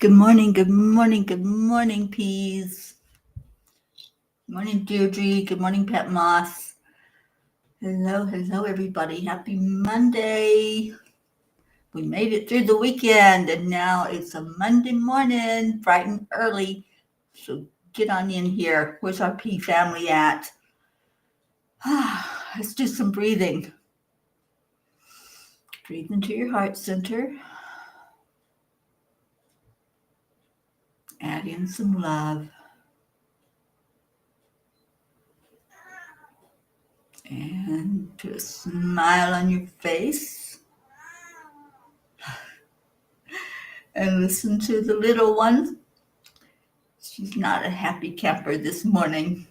Good morning, good morning, good morning, Peas. Good morning, Deirdre. Good morning, Pet Moss. Hello, everybody. Happy Monday. We made it through the weekend, and now it's a Monday morning, bright and early. So get on in here. Where's our Pea family at? Let's do some breathing. Breathe into your heart center. Add in some love. And put a smile on your face. And listen to the little one. She's not a happy camper this morning.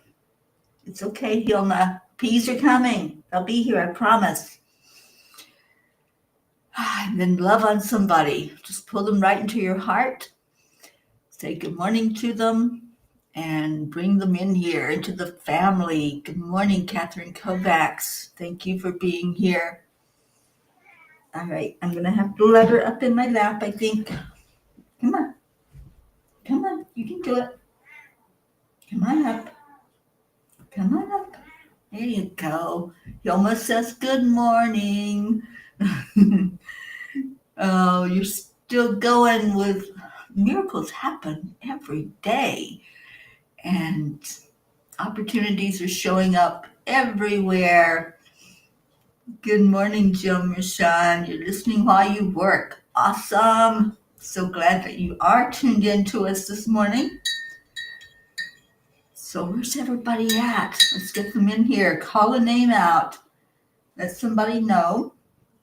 It's okay, Hilma. Peas are coming. They'll be here, I promise. And then love on somebody. Just pull them right into your heart. Say good morning to them. And bring them in here into the family. Good morning, Catherine Kovacs. Thank you for being here. All right, I'm going to have to let her up in my lap, I think. Come on. Come on, you can do it. Come on up. Come on up. There you go. Hilma says good morning. Oh, you're still going with miracles happen every day. And opportunities are showing up everywhere. Good morning, Jill Michon. You're listening while you work. Awesome. So glad that you are tuned in to us this morning. So where's everybody at? Let's get them in here. Call a name out. Let somebody know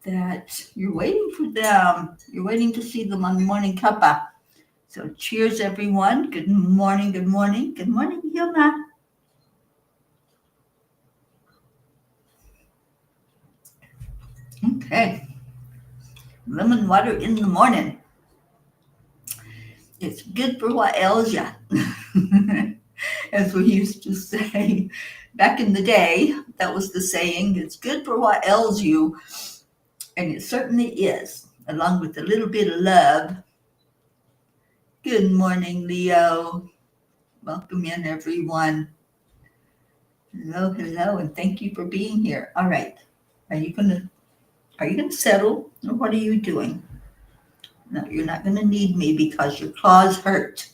that you're waiting for them. You're waiting to see them on Morning Cuppa. So cheers, everyone. Good morning, good morning. Good morning, Hilma. Okay. Lemon water in the morning. It's good for what ails ya. As we used to say back in the day, that was the saying, it's good for what ails you. And it certainly is, along with a little bit of love. Good morning, Leo. Welcome in, everyone. Hello, and thank you for being here. All right. Are you gonna settle, or what are you doing? No, you're not gonna need me because your claws hurt.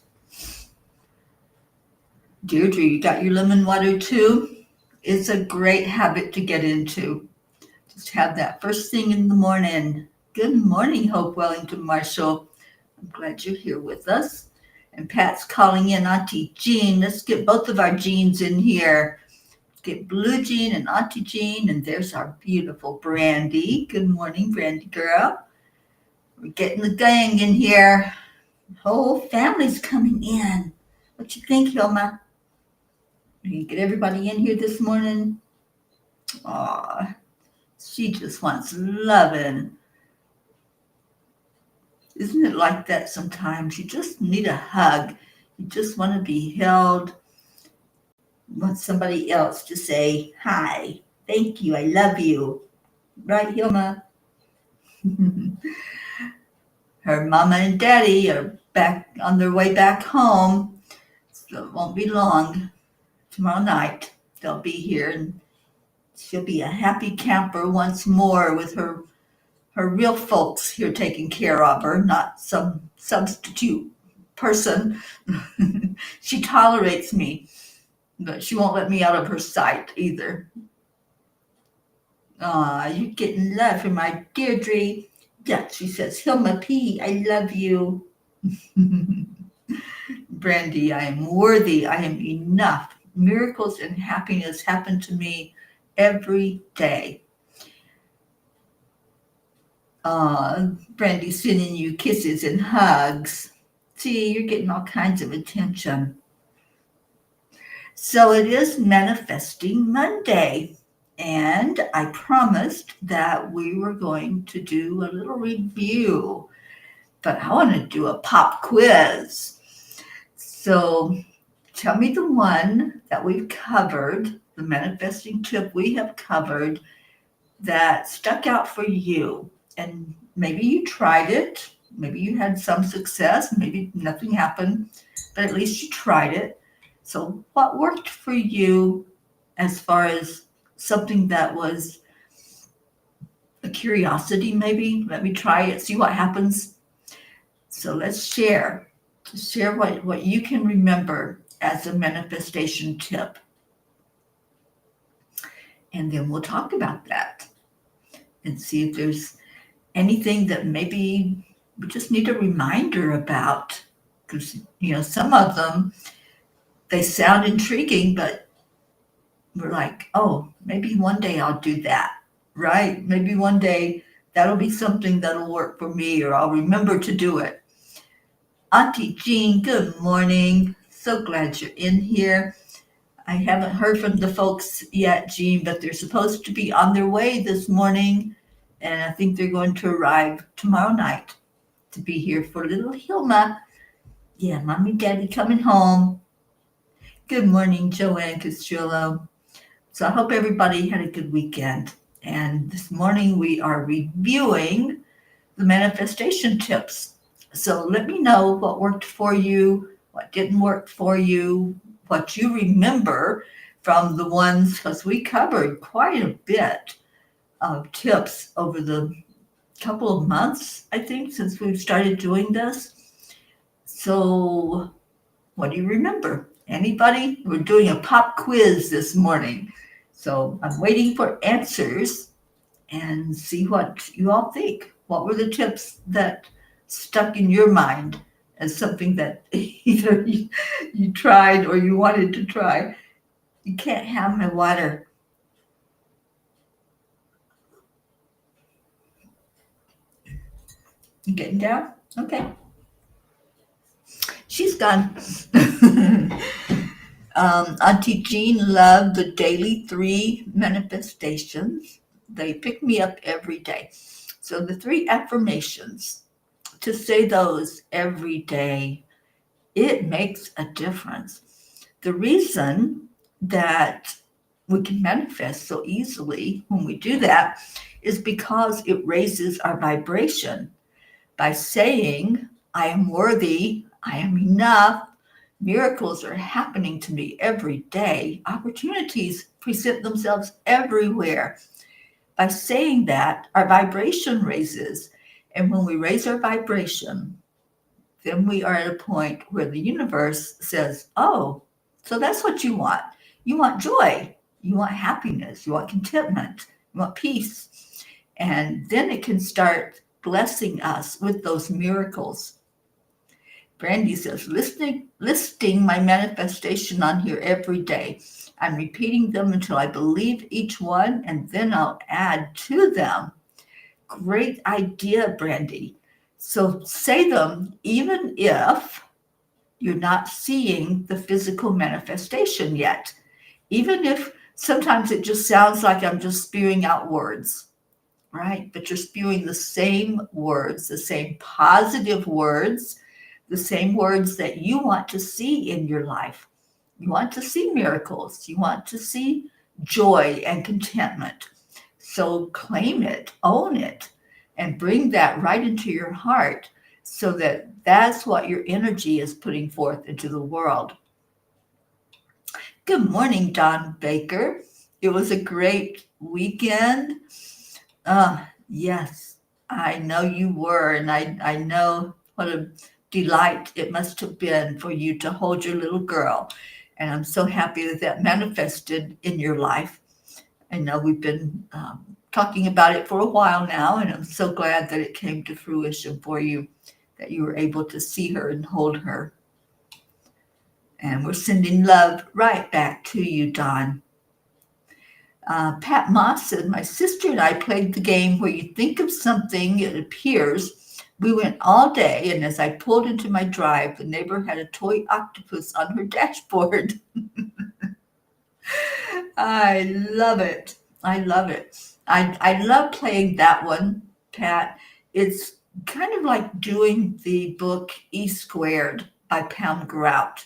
Deirdre, you got your lemon water too? It's a great habit to get into. Just have that first thing in the morning. Good morning, Hope Wellington Marshall. I'm glad you're here with us. And Pat's calling in Auntie Jean. Let's get both of our Jeans in here. Get Blue Jean and Auntie Jean. And there's our beautiful Brandy. Good morning, Brandy girl. We're getting the gang in here. The whole family's coming in. What you think, Hilma? You get everybody in here this morning? Aw, she just wants loving. Isn't it like that sometimes? You just need a hug. You just want to be held. You want somebody else to say, hi, thank you, I love you. Right, Hilma? Her mama and daddy are back on their way back home. So it won't be long. Tomorrow night, they'll be here, and she'll be a happy camper once more with her real folks here taking care of her, not some substitute person. She tolerates me, but she won't let me out of her sight either. You're getting love from my Deirdre. Yeah, she says, Hilma P., I love you. Brandy, I am worthy. I am enough. Miracles and happiness happen to me every day. Brandy sending you kisses and hugs. See, you're getting all kinds of attention. So it is Manifesting Monday, and I promised that we were going to do a little review, but I want to do a pop quiz. So tell me the one that we've covered, the manifesting tip we have covered that stuck out for you. And maybe you tried it, maybe you had some success, maybe nothing happened, but at least you tried it. So what worked for you as far as something that was a curiosity maybe? Let me try it, see what happens. So let's share what you can remember as a manifestation tip. And then we'll talk about that and see if there's anything that maybe we just need a reminder about, because some of them, they sound intriguing, but we're like, oh, maybe one day I'll do that, right? Maybe one day that'll be something that'll work for me, or I'll remember to do it. Auntie Jean, good morning. So glad you're in here. I haven't heard from the folks yet, Jean, but they're supposed to be on their way this morning. And I think they're going to arrive tomorrow night to be here for little Hilma. Yeah, Mommy, Daddy coming home. Good morning, Joanne Castillo. So I hope everybody had a good weekend. And this morning we are reviewing the manifestation tips. So let me know what worked for you, what didn't work for you, what you remember from the ones, because we covered quite a bit of tips over the couple of months, I think, since we've started doing this. So what do you remember? Anybody? We're doing a pop quiz this morning. So I'm waiting for answers and see what you all think. What were the tips that stuck in your mind as something that either you tried or you wanted to try? You can't have my water. You getting down? Okay. She's gone. Auntie Jean loved the daily 3 manifestations. They pick me up every day. So the 3 affirmations, to say those every day, it makes a difference. The reason that we can manifest so easily when we do that is because it raises our vibration. By saying, I am worthy, I am enough, miracles are happening to me every day, opportunities present themselves everywhere. By saying that, our vibration raises. And when we raise our vibration, then we are at a point where the universe says, oh, so that's what you want. You want joy. You want happiness. You want contentment. You want peace. And then it can start blessing us with those miracles. Brandy says, listing my manifestation on here every day. I'm repeating them until I believe each one, and then I'll add to them. Great idea, Brandy. So say them even if you're not seeing the physical manifestation yet. Even if sometimes it just sounds like I'm just spewing out words, right? But you're spewing the same words, the same positive words, the same words that you want to see in your life. You want to see miracles. You want to see joy and contentment. So claim it, own it, and bring that right into your heart so that that's what your energy is putting forth into the world. Good morning, Don Baker. It was a great weekend. Yes, I know you were, and I know what a delight it must have been for you to hold your little girl. And I'm so happy that that manifested in your life. I know we've been talking about it for a while now, and I'm so glad that it came to fruition for you, that you were able to see her and hold her. And we're sending love right back to you, Don. Pat Moss said, my sister and I played the game where you think of something, it appears. We went all day, and as I pulled into my drive, the neighbor had a toy octopus on her dashboard. I love it. I love it. I love playing that one, Pat. It's kind of like doing the book E Squared by Pam Grout.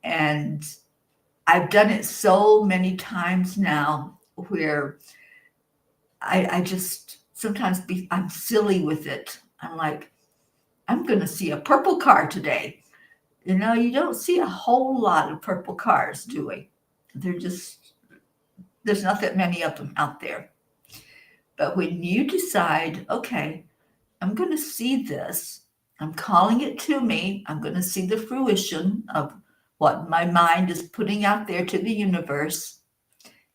And I've done it so many times now where I just sometimes I'm silly with it. I'm like, I'm going to see a purple car today. You know, you don't see a whole lot of purple cars, do we? There's not that many of them out there. But when you decide, okay, I'm going to see this, I'm calling it to me, I'm going to see the fruition of what my mind is putting out there to the universe,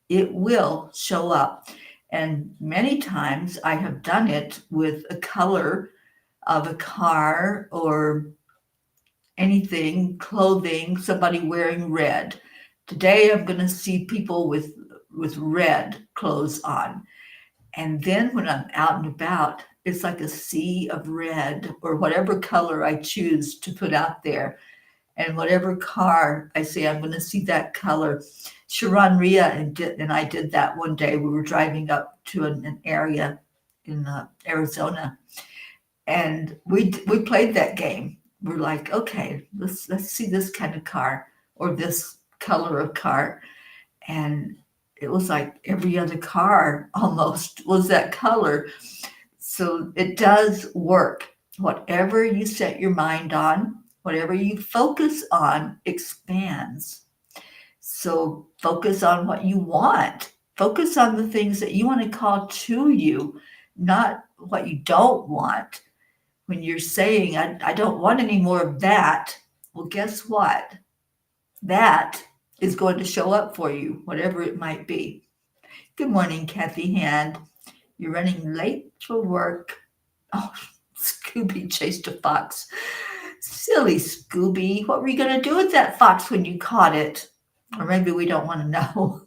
it will show up. And many times I have done it with a color of a car or anything, clothing, somebody wearing red. Today I'm going to see people with red clothes on. And then when I'm out and about, it's like a sea of red or whatever color I choose to put out there. And whatever car I say, I'm going to see that color. Sharon Ria and I did that one day. We were driving up to an area in Arizona, and we played that game. We're like, okay, let's see this kind of car or this color of car, and it was like every other car almost was that color. So it does work. Whatever you set your mind on, whatever you focus on expands. So focus on what you want. Focus on the things that you want to call to you, not what you don't want. When you're saying, I don't want any more of that, well, guess what? That is going to show up for you, whatever it might be. Good morning, Kathy Hand. You're running late for work. Oh, Scooby chased a fox. Silly Scooby. What were you going to do with that fox when you caught it? Or maybe we don't want to know.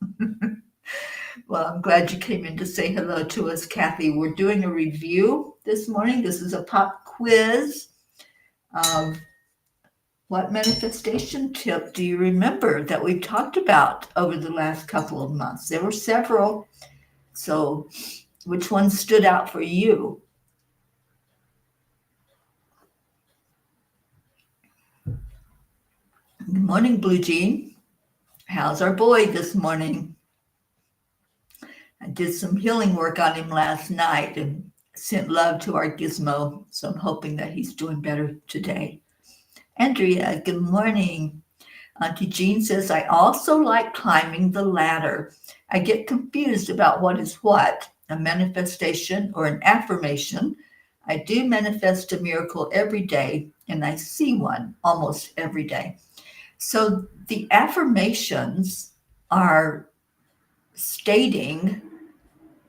Well, I'm glad you came in to say hello to us, Kathy. We're doing a review this morning. This is a pop quiz of what manifestation tip do you remember that we've talked about over the last couple of months? There were several. So which one stood out for you? Good morning, Blue Jean. How's our boy this morning? I did some healing work on him last night and sent love to our gizmo. So I'm hoping that he's doing better today. Andrea, good morning. Auntie Jean says, I also like climbing the ladder. I get confused about what is what, a manifestation or an affirmation. I do manifest a miracle every day, and I see one almost every day. So the affirmations are stating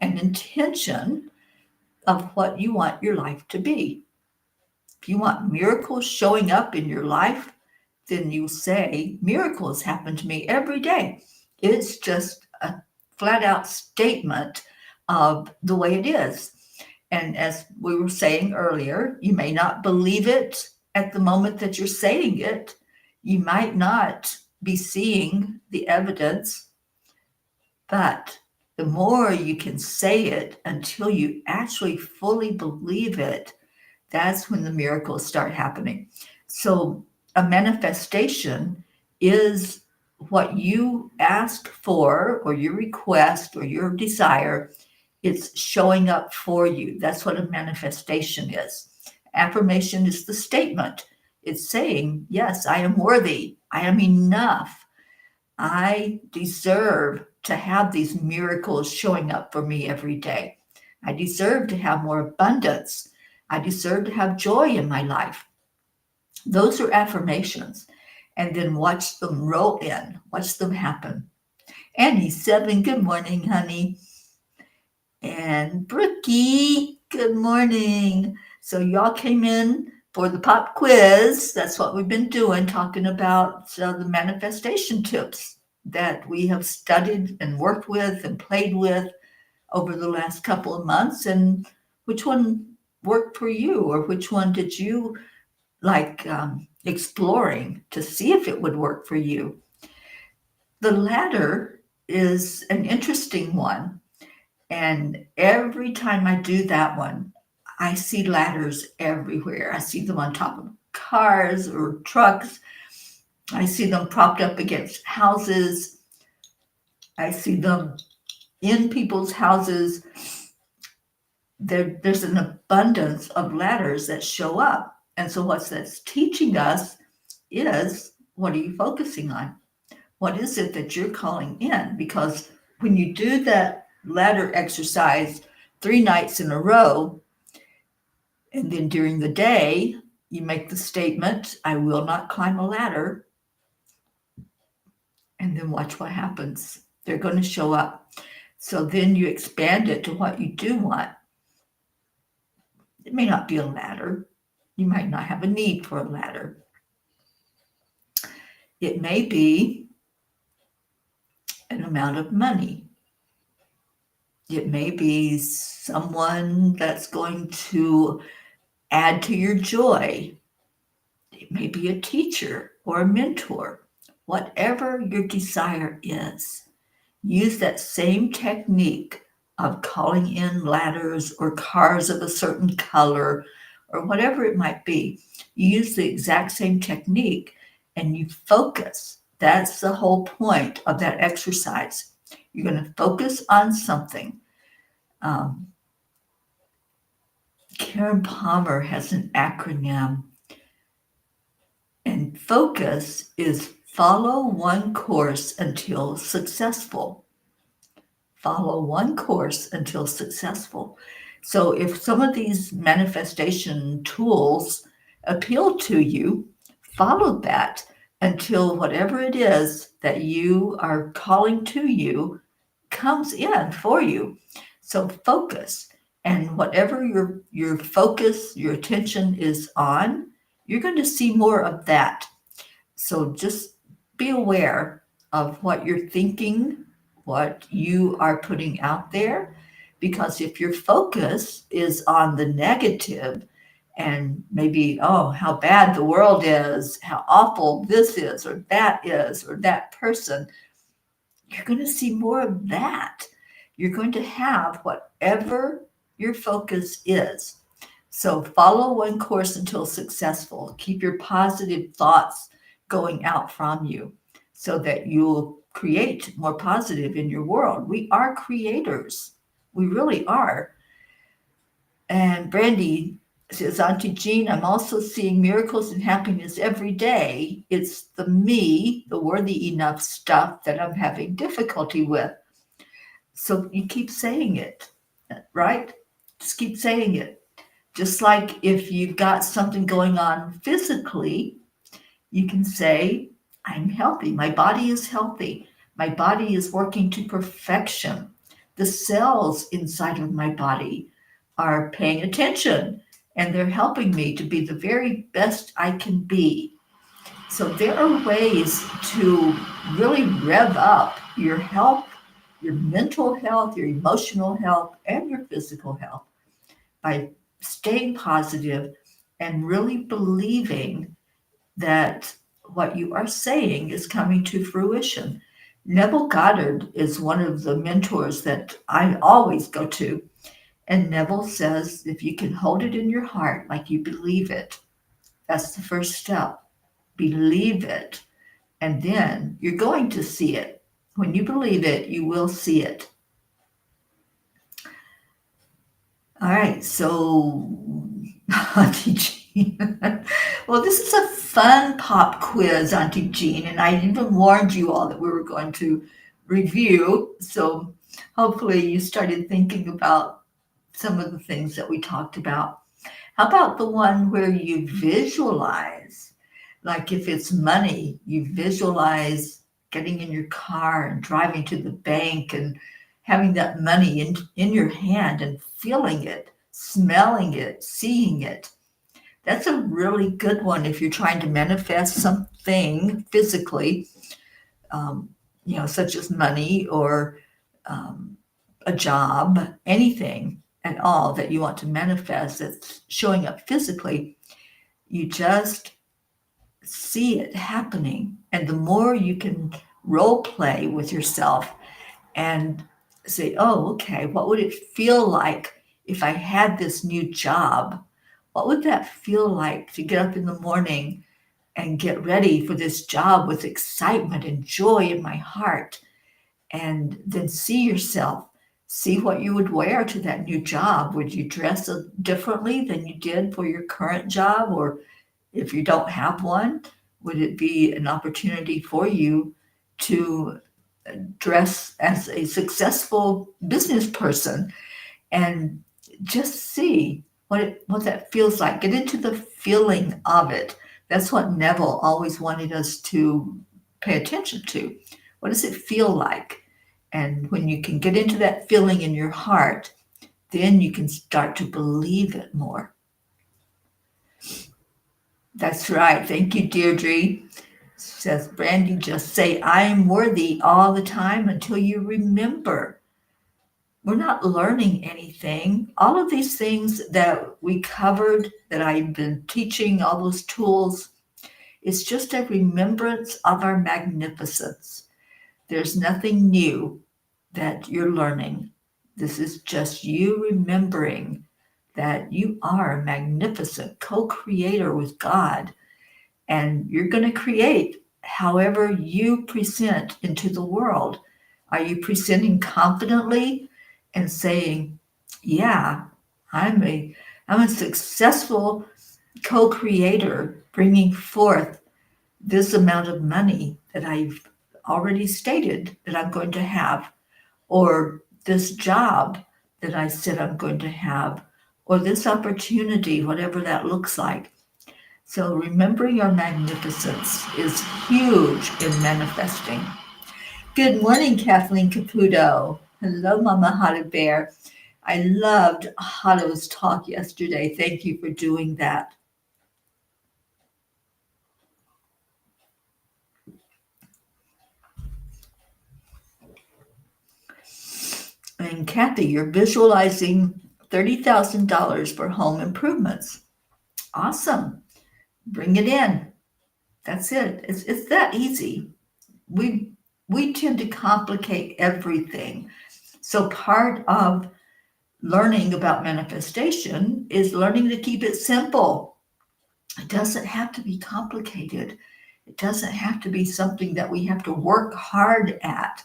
an intention of what you want your life to be. If you want miracles showing up in your life, then you say, miracles happen to me every day. It's just a flat out statement of the way it is. And as we were saying earlier, you may not believe it at the moment that you're saying it. You might not be seeing the evidence, but the more you can say it until you actually fully believe it, that's when the miracles start happening. So a manifestation is what you ask for, or your request, or your desire. It's showing up for you. That's what a manifestation is. Affirmation is the statement. It's saying, yes, I am worthy. I am enough. I deserve to have these miracles showing up for me every day. I deserve to have more abundance. I deserve to have joy in my life. Those are affirmations. And then watch them roll in, watch them happen. Annie 7, good morning, honey. And Brookie, good morning. So y'all came in for the pop quiz. That's what we've been doing, talking about the manifestation tips that we have studied and worked with and played with over the last couple of months. And which one worked for you, or which one did you like exploring to see if it would work for you? The ladder is an interesting one. And every time I do that one, I see ladders everywhere. I see them on top of cars or trucks. I see them propped up against houses. I see them in people's houses. There's an abundance of ladders that show up. And so what that's teaching us is, what are you focusing on? What is it that you're calling in? Because when you do that ladder exercise 3 nights in a row, and then during the day, you make the statement, I will not climb a ladder, and then watch what happens. They're going to show up. So then you expand it to what you do want. It may not be a ladder. You might not have a need for a ladder. It may be an amount of money. It may be someone that's going to add to your joy. It may be a teacher or a mentor. Whatever your desire is, use that same technique of calling in ladders or cars of a certain color or whatever it might be. You use the exact same technique and you focus. That's the whole point of that exercise. You're going to focus on something. Karen Palmer has an acronym, and focus is follow one course until successful. Follow one course until successful. So if some of these manifestation tools appeal to you, follow that until whatever it is that you are calling to you comes in for you. So focus, and whatever your focus, your attention is on, you're going to see more of that. So just be aware of what you're thinking, what you are putting out there, because if your focus is on the negative and maybe, oh, how bad the world is, how awful this is, or that person, you're going to see more of that. You're going to have whatever your focus is. So follow one course until successful. Keep your positive thoughts going out from you so that you'll create more positive in your world. We are creators. We really are. And Brandy says, Auntie Jean, I'm also seeing miracles and happiness every day. It's the me, the worthy enough stuff that I'm having difficulty with. So you keep saying it, right? Just keep saying it. Just like if you've got something going on physically, you can say, I'm healthy. My body is healthy. My body is working to perfection. The cells inside of my body are paying attention and they're helping me to be the very best I can be. So there are ways to really rev up your health, your mental health, your emotional health, and your physical health by staying positive and really believing that what you are saying is coming to fruition. Neville Goddard is one of the mentors that I always go to. And Neville says if you can hold it in your heart like you believe it, that's the first step. Believe it. And then you're going to see it. When you believe it, you will see it. All right, so Auntie Jean. Well, this is a fun pop quiz, Auntie Jean, and I even warned you all that we were going to review. So hopefully you started thinking about some of the things that we talked about. How about the one where you visualize? Like if it's money, you visualize getting in your car and driving to the bank and having that money in your hand and feeling it, smelling it, seeing it. That's a really good one if you're trying to manifest something physically, such as money or a job, anything at all that you want to manifest that's showing up physically. You just see it happening. And the more you can role play with yourself and say, oh, okay, what would it feel like if I had this new job? What would that feel like to get up in the morning and get ready for this job with excitement and joy in my heart? And then see yourself, see what you would wear to that new job. Would you dress differently than you did for your current job? Or if you don't have one, would it be an opportunity for you to dress as a successful business person and just see what that feels like? Get into the feeling of it. That's what Neville always wanted us to pay attention to. What does it feel like? And when you can get into that feeling in your heart, then you can start to believe it more. That's right. Thank you, Deirdre. Says Brandy, just say, I'm worthy all the time until you remember. We're not learning anything. All of these things that we covered, that I've been teaching, all those tools, it's just a remembrance of our magnificence. There's nothing new that you're learning. This is just you remembering that you are a magnificent co-creator with God, and you're going to create however you present into the world. Are you presenting confidently and saying, yeah, I'm a successful co-creator bringing forth this amount of money that I've already stated that I'm going to have, or this job that I said I'm going to have, or this opportunity, whatever that looks like. So remembering your magnificence is huge in manifesting. Good morning, Kathleen Caputo. Hello, Mama Hotto Bear. I loved Hotto's talk yesterday. Thank you for doing that. And Kathy, you're visualizing $30,000 for home improvements. Awesome. Bring it in. That's it. It's that easy. We tend to complicate everything. So part of learning about manifestation is learning to keep it simple. It doesn't have to be complicated. It doesn't have to be something that we have to work hard at.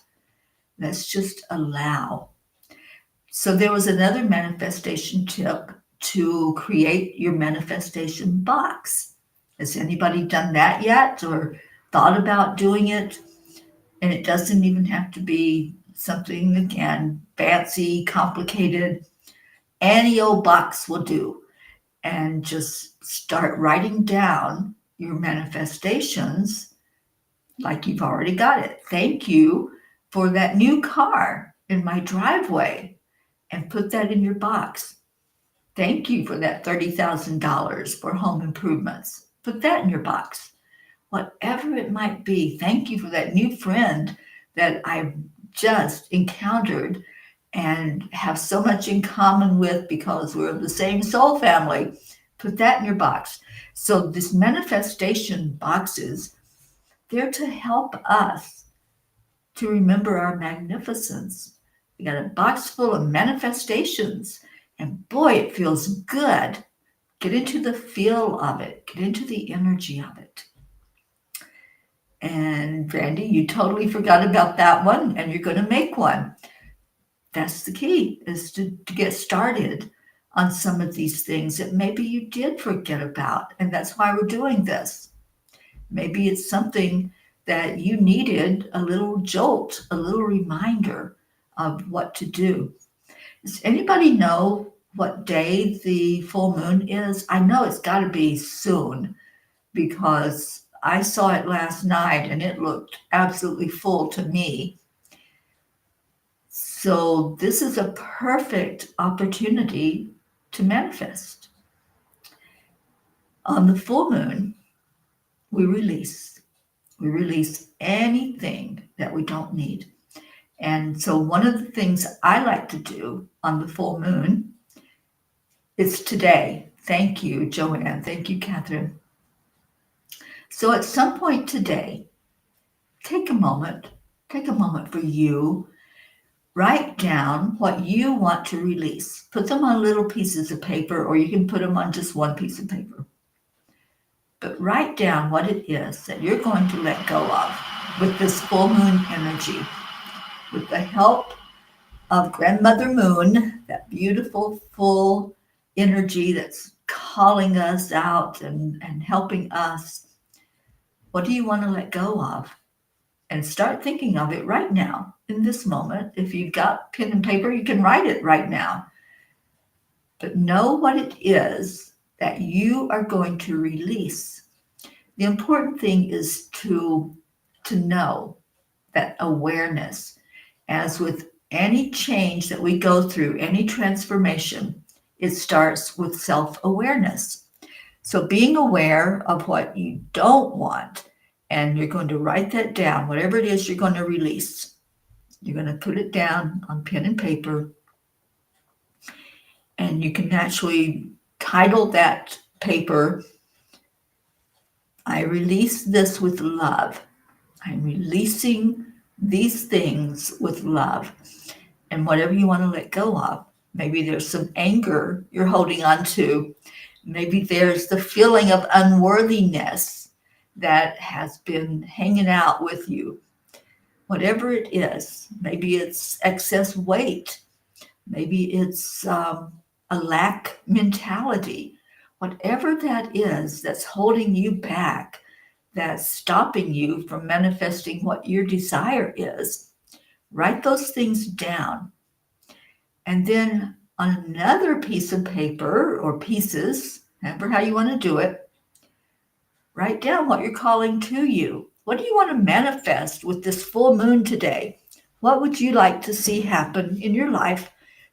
Let's just allow. So there was another manifestation tip to create your manifestation box. Has anybody done that yet or thought about doing it? And it doesn't even have to be something, again, fancy, complicated. Any old box will do. And just start writing down your manifestations like you've already got it. Thank you for that new car in my driveway. And put that in your box. Thank you for that $30,000 for home improvements. Put that in your box. Whatever it might be, thank you for that new friend that I've just encountered and have so much in common with because we're the same soul family. Put that in your box. So these manifestation boxes, they're to help us to remember our magnificence. We got a box full of manifestations, and boy, it feels good. Get into the feel of it, get into the energy of it. And Brandy, you totally forgot about that one, and you're going to make one. That's the key, is to get started on some of these things that maybe you did forget about. And that's why we're doing this. Maybe it's something that you needed a little jolt, a little reminder of what to do. Does anybody know what day the full moon is? I know it's got to be soon because I saw it last night and it looked absolutely full to me. So this is a perfect opportunity to manifest. On the full moon, we release. We release anything that we don't need. And so one of the things I like to do on the full moon is today. Thank you, Joanne. Thank you, Catherine. So at some point today, take a moment for you. Write down what you want to release. Put them on little pieces of paper, or you can put them on just one piece of paper. But write down what it is that you're going to let go of with this full moon energy. With the help of Grandmother Moon, that beautiful full energy that's calling us out and helping us. What do you want to let go of? And start thinking of it right now, in this moment. If you've got pen and paper, you can write it right now. But know what it is that you are going to release. The important thing is to know that awareness. As with any change that we go through, any transformation, it starts with self-awareness. So being aware of what you don't want, and you're going to write that down, whatever it is you're going to release. You're going to put it down on pen and paper, and you can actually title that paper, I release this with love. I'm releasing these things with love. And whatever you want to let go of, maybe there's some anger you're holding on to. Maybe there's the feeling of unworthiness that has been hanging out with you. Whatever it is, maybe it's excess weight. Maybe it's a lack mentality. Whatever that is that's holding you back, that's stopping you from manifesting what your desire is, write those things down. And then on another piece of paper or pieces, however how you want to do it, write down what you're calling to you. What do you want to manifest with this full moon today? What would you like to see happen in your life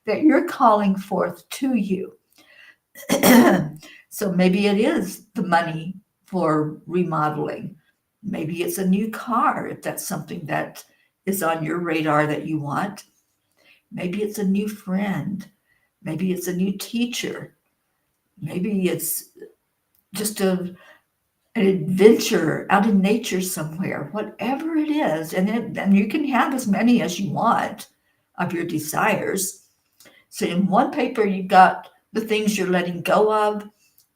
that you're calling forth to you? So maybe it is the money for remodeling. Maybe it's a new car, if that's something that is on your radar that you want. Maybe it's a new friend. Maybe it's a new teacher. Maybe it's just an adventure out in nature somewhere, whatever it is. And you can have as many as you want of your desires. So in one paper, you've got the things you're letting go of.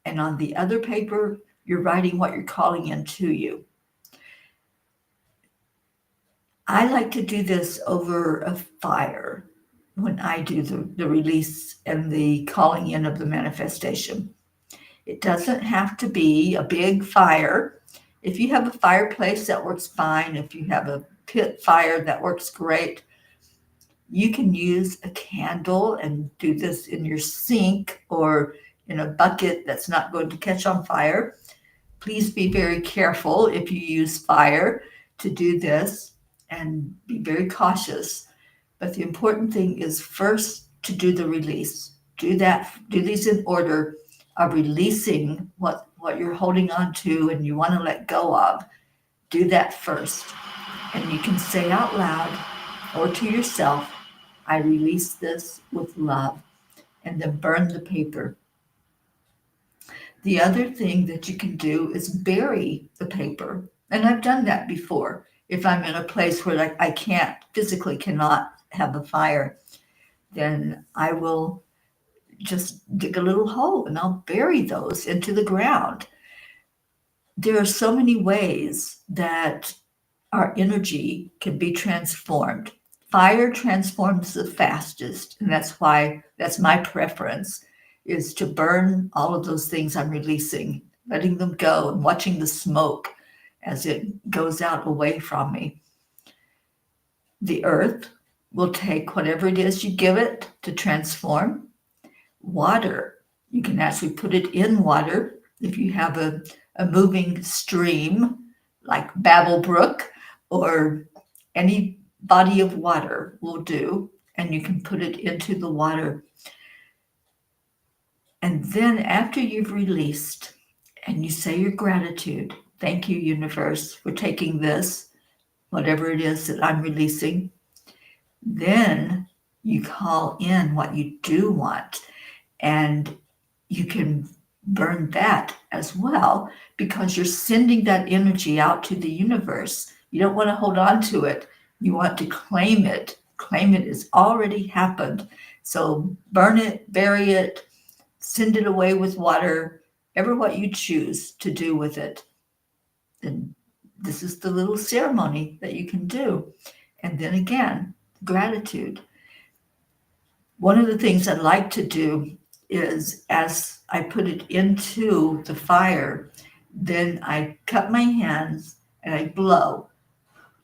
And on the other paper, you're writing what you're calling into you. I like to do this over a fire when I do the release and the calling in of the manifestation. It doesn't have to be a big fire. If you have a fireplace, that works fine. If you have a pit fire, that works great. You can use a candle and do this in your sink or in a bucket that's not going to catch on fire. Please be very careful if you use fire to do this and be very cautious. But the important thing is first to do the release. Do that. Do these in order of releasing what you're holding on to and you want to let go of. Do that first. And you can say out loud or to yourself, I release this with love, and then burn the paper. The other thing that you can do is bury the paper. And I've done that before. If I'm in a place where I can't, physically cannot have a fire, then I will just dig a little hole and I'll bury those into the ground. There are so many ways that our energy can be transformed. Fire transforms the fastest, and that's my preference, is to burn all of those things I'm releasing, letting them go and watching the smoke as it goes out away from me. The earth will take whatever it is you give it to transform. Water, you can actually put it in water if you have a moving stream like Babel Brook or any body of water will do, and you can put it into the water. And then after you've released and you say your gratitude, thank you, universe, for taking this, whatever it is that I'm releasing, then you call in what you do want, and you can burn that as well because you're sending that energy out to the universe. You don't want to hold on to it. You want to claim it. Claim it has already happened. So burn it, bury it, send it away with water, ever what you choose to do with it. And this is the little ceremony that you can do. And then again, gratitude. One of the things I like to do is as I put it into the fire, then I cup my hands and I blow.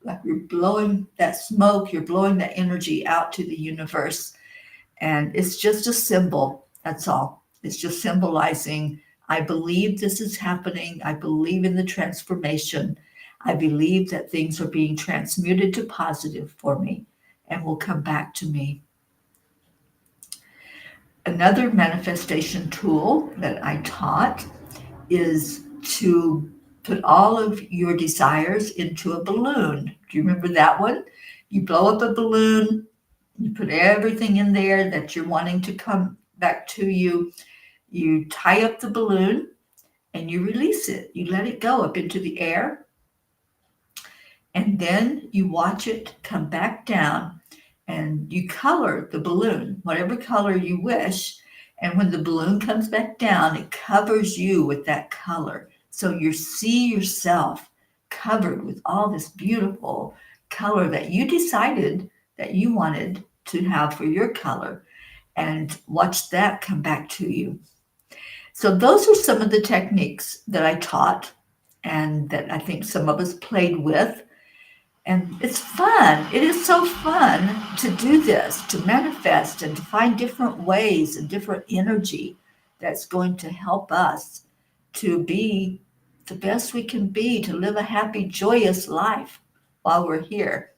Like you're blowing that smoke, you're blowing that energy out to the universe. And it's just a symbol, that's all. It's just symbolizing, I believe this is happening. I believe in the transformation. I believe that things are being transmuted to positive for me and will come back to me. Another manifestation tool that I taught is to put all of your desires into a balloon. Do you remember that one? You blow up a balloon, you put everything in there that you're wanting to come back to you. You tie up the balloon and you release it. You let it go up into the air. And then you watch it come back down and you color the balloon, whatever color you wish. And when the balloon comes back down, it covers you with that color. So you see yourself covered with all this beautiful color that you decided that you wanted to have for your color. And watch that come back to you. So those are some of the techniques that I taught and that I think some of us played with. And it's fun. It is so fun to do this, to manifest and to find different ways and different energy that's going to help us to be the best we can be, to live a happy, joyous life while we're here.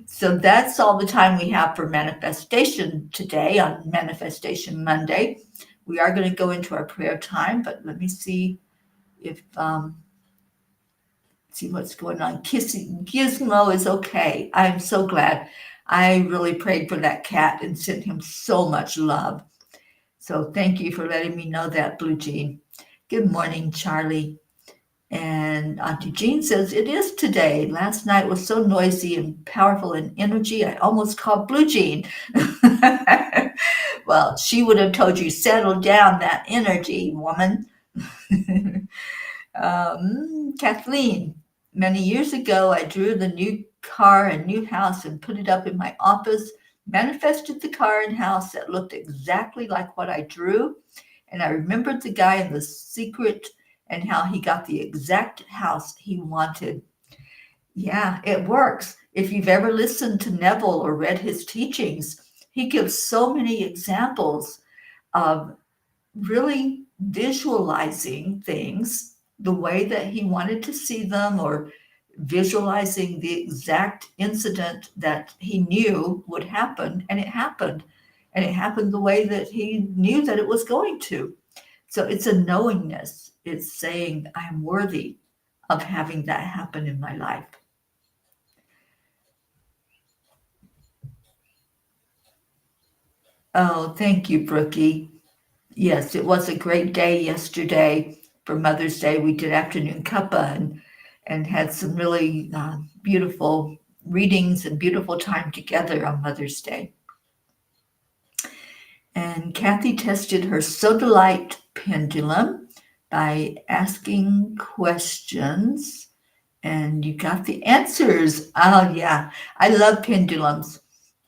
So that's all the time we have for manifestation today on Manifestation Monday. We are going to go into our prayer time, but let me see if see what's going on. Gizmo is okay. I'm so glad. I really prayed for that cat and sent him so much love. So thank you for letting me know that, Blue Jean. Good morning, Charlie. And Auntie Jean says, it is today. Last night was so noisy and powerful in energy, I almost called Blue Jean. Well, she would have told you, settle down that energy, woman. Kathleen, many years ago, I drew the new car and new house and put it up in my office, manifested the car and house that looked exactly like what I drew. And I remembered the guy in The Secret and how he got the exact house he wanted. Yeah, it works. If you've ever listened to Neville or read his teachings, he gives so many examples of really visualizing things the way that he wanted to see them, or visualizing the exact incident that he knew would happen, and it happened. and it happened the way that he knew that it was going to. So it's a knowingness. It's saying, I am worthy of having that happen in my life. Oh, thank you, Brookie. Yes, it was a great day yesterday for Mother's Day. We did afternoon cuppa and had some really beautiful readings and beautiful time together on Mother's Day. And Kathy tested her sodalite pendulum by asking questions, and you got the answers. Oh, yeah. I love pendulums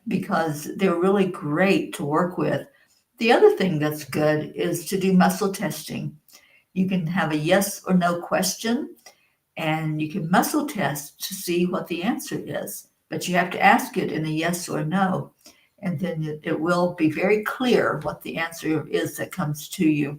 because they're really great to work with. The other thing that's good is to do muscle testing. You can have a yes or no question, and you can muscle test to see what the answer is. But you have to ask it in a yes or no, and then it will be very clear what the answer is that comes to you.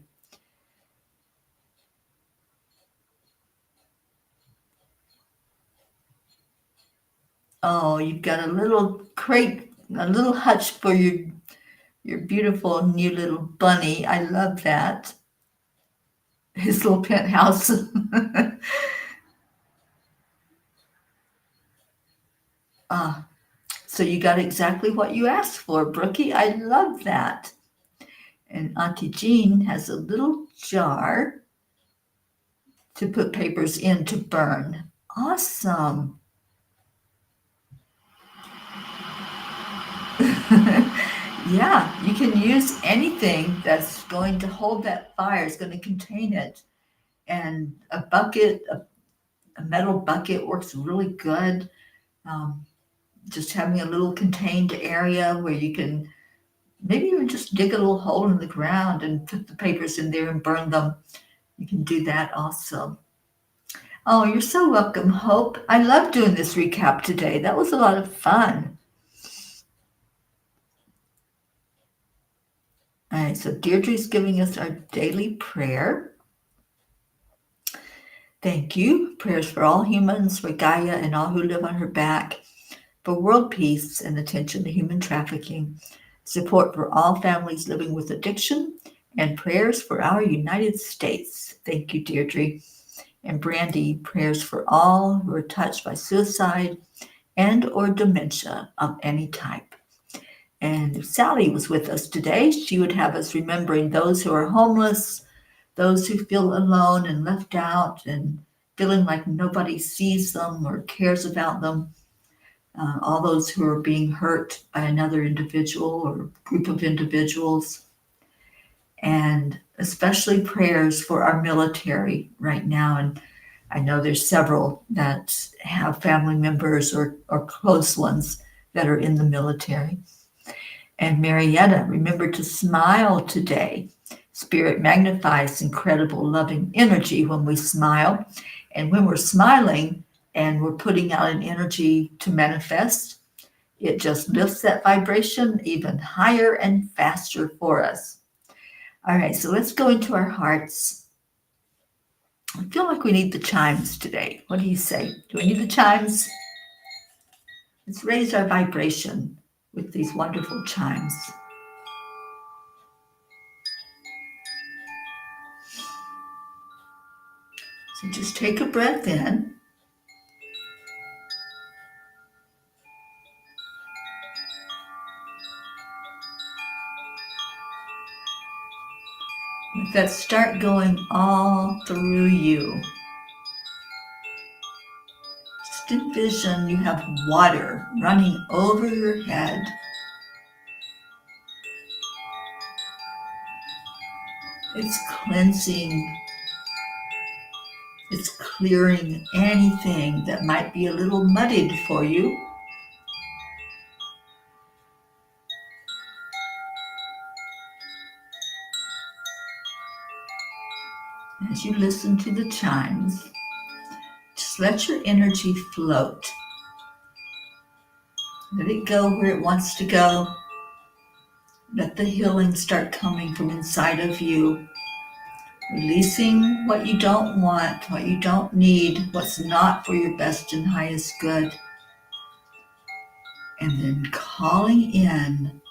Oh, you've got a little crate, a little hutch for your beautiful new little bunny. I love that. His little penthouse. Ah, so you got exactly what you asked for, Brookie. I love that. And Auntie Jean has a little jar to put papers in to burn. Awesome. Yeah, you can use anything that's going to hold that fire, it's going to contain it. And a bucket, a metal bucket works really good. Just having a little contained area where you can maybe even just dig a little hole in the ground and put the papers in there and burn them. You can do that also. Oh, you're so welcome, Hope. I love doing this recap today. That was a lot of fun. All right, so Deirdre's giving us our daily prayer. Thank you. Prayers for all humans, for Gaia and all who live on her back, for world peace and attention to human trafficking, support for all families living with addiction, and prayers for our United States. Thank you, Deirdre. And Brandy, prayers for all who are touched by suicide and or dementia of any type. And if Sally was with us today, she would have us remembering those who are homeless, those who feel alone and left out and feeling like nobody sees them or cares about them, all those who are being hurt by another individual or group of individuals, and especially prayers for our military right now. And I know there's several that have family members or close ones that are in the military. And Marietta, remember to smile today. Spirit magnifies incredible loving energy when we smile. And when we're smiling and we're putting out an energy to manifest, it just lifts that vibration even higher and faster for us. All right, so let's go into our hearts. I feel like we need the chimes today. What do you say? Do we need the chimes? Let's raise our vibration with these wonderful chimes. So just take a breath in. Let that start going all through you. Just envision you have water running over your head. It's cleansing. It's clearing anything that might be a little muddied for you. As you listen to the chimes, just let your energy float. Let it go where it wants to go. Let the healing start coming from inside of you. Releasing what you don't want, what you don't need, what's not for your best and highest good. And then calling in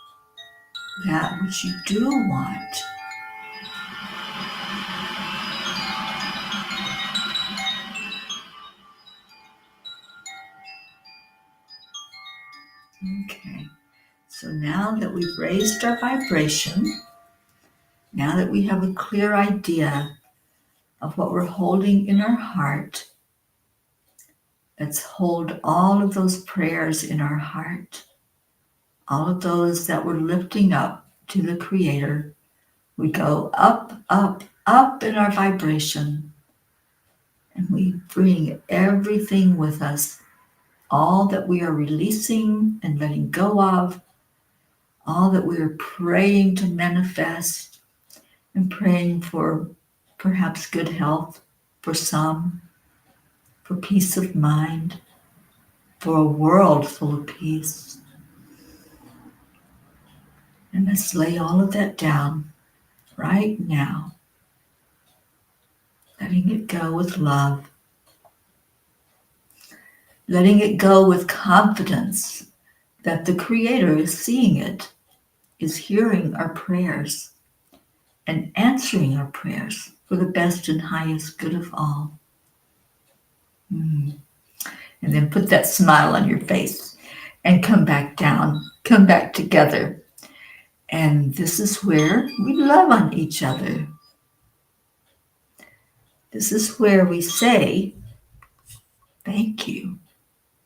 that which you do want. Okay, so now that we've raised our vibration, now that we have a clear idea of what we're holding in our heart, let's hold all of those prayers in our heart, all of those that we're lifting up to the Creator. We go up, up, up in our vibration, and we bring everything with us, all that we are releasing and letting go of, all that we are praying to manifest, and praying for perhaps good health for some, for peace of mind, for a world full of peace. And let's lay all of that down right now, letting it go with love, letting it go with confidence that the Creator is seeing it, is hearing our prayers, and answering our prayers for the best and highest good of all. And then put that smile on your face and come back down, come back together. And this is where we love on each other. This is where we say, thank you.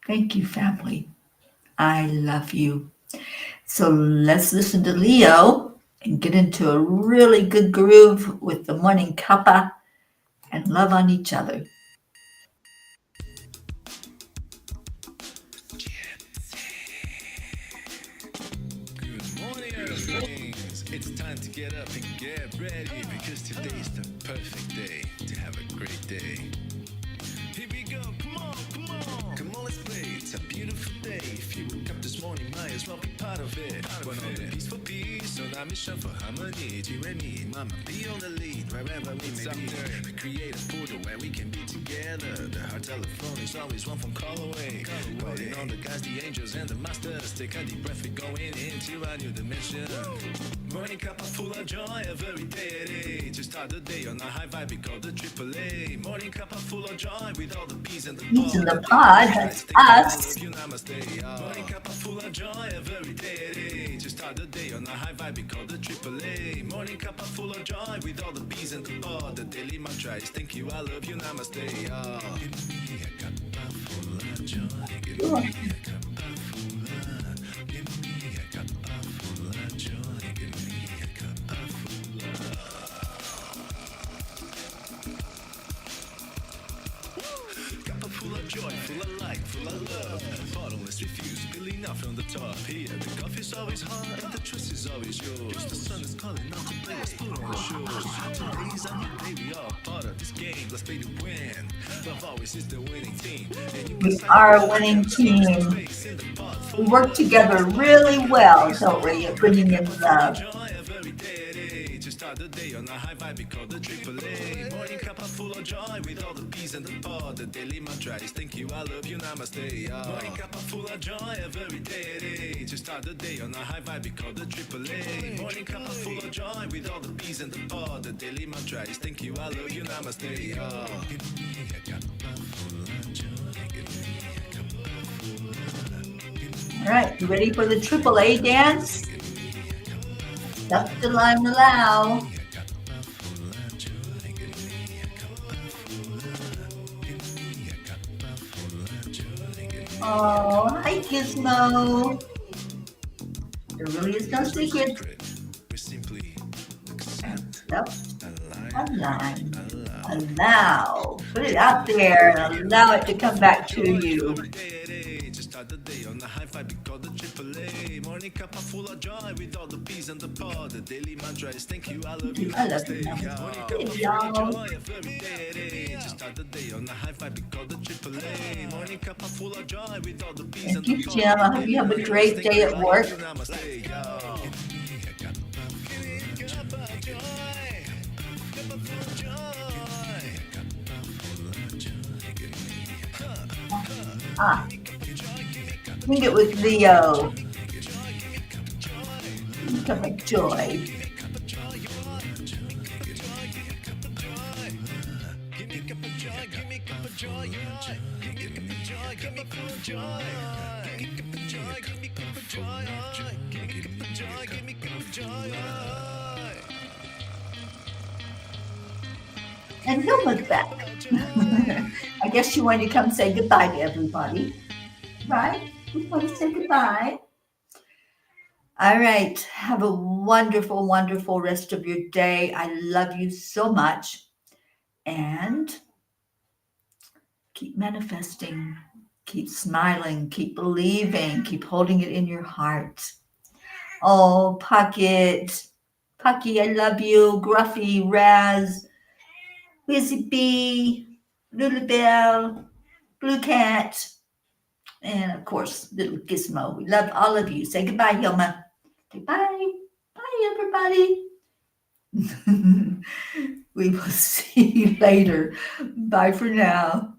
Thank you, family. I love you. So let's listen to Leo and get into a really good groove with the Morning Cuppa and love on each other. Good morning, Earthlings. It's time to get up and get ready because today's the perfect day to have a great day. Here we go, come on, come on. Come on, let's play. It's a beautiful day. If you woke up this morning, might as well be part of it. We're on the peaceful peace, on our mission for harmony. You and me, mama, be on the lead wherever we may be. We create a portal where we can be together. The heart telephone is always one phone call away. Calling on the guys, the angels, and the masters. Take a deep breath, we're going into a new dimension. Morning cup full of joy every day. To start the day on a high vibe, we call the AAA. Morning cup full of joy with all the peas in the Peace in the pod, that's us. Morning cup full of joy every day. To start the day on a high vibe, we call the AAA. Morning cup full of joy with all the peas in the pod. The daily mantra is thank you, I love you, namaste. Give me a cup full of joy. Give me a cup full of. Give me a cup full of joy. Give me a cup full of. Cup full of joy, full of light, full of love. Bottomless refuse, spilling out from the top. Here, the coffee's always hot and the trust is always yours. The sun is calling out to play, let's put on the shows. Today's a new day, we are part of this game. Let's play to win. Love always is the winning team. We are a winning team. We work together really well, don't we, at bringing in love. Start the day on a high vibe, we call the AAA. Morning cup full of joy with all the peas in the pod. The daily mantra is thank you, I love you, namaste. Morning cup full of joy every day. To start the day on a high vibe, we call the AAA. Morning cup full of joy with all the peas in the pod. The daily mantra is thank you, I love you, namaste. Give me a cup full of joy. Give me a cup full of. All right, you ready for the AAA dance? Up the line allow. Oh, hi Gizmo. There really is no secret. Up, align, allow. Put it out there and allow it to come back to you. Start the day on the high vibe, we call the AAA. Morning cup full of joy with all the peas in the pod. The daily mantra is thank you, I love you. I love you. Morning cup full of joy every day. Just start the day on the high vibe, we call the AAA. Morning cup full of joy with all the peas in the pod. Thank you, Jim. I hope you have a great day at work. I think it was Leo. Cuppa Joy. And Hilma's back. I guess she wanted to come say goodbye to everybody, right? We want to say goodbye. All right. Have a wonderful, wonderful rest of your day. I love you so much. And keep manifesting, keep smiling, keep believing, keep holding it in your heart. Oh, Pocket, Pucky, I love you. Gruffy, Raz, Wizzy Bee, Little Bell, Blue Cat, and of course, little Gizmo. We love all of you. Say goodbye, Hilma. Say bye. Bye, everybody. We will see you later. Bye for now.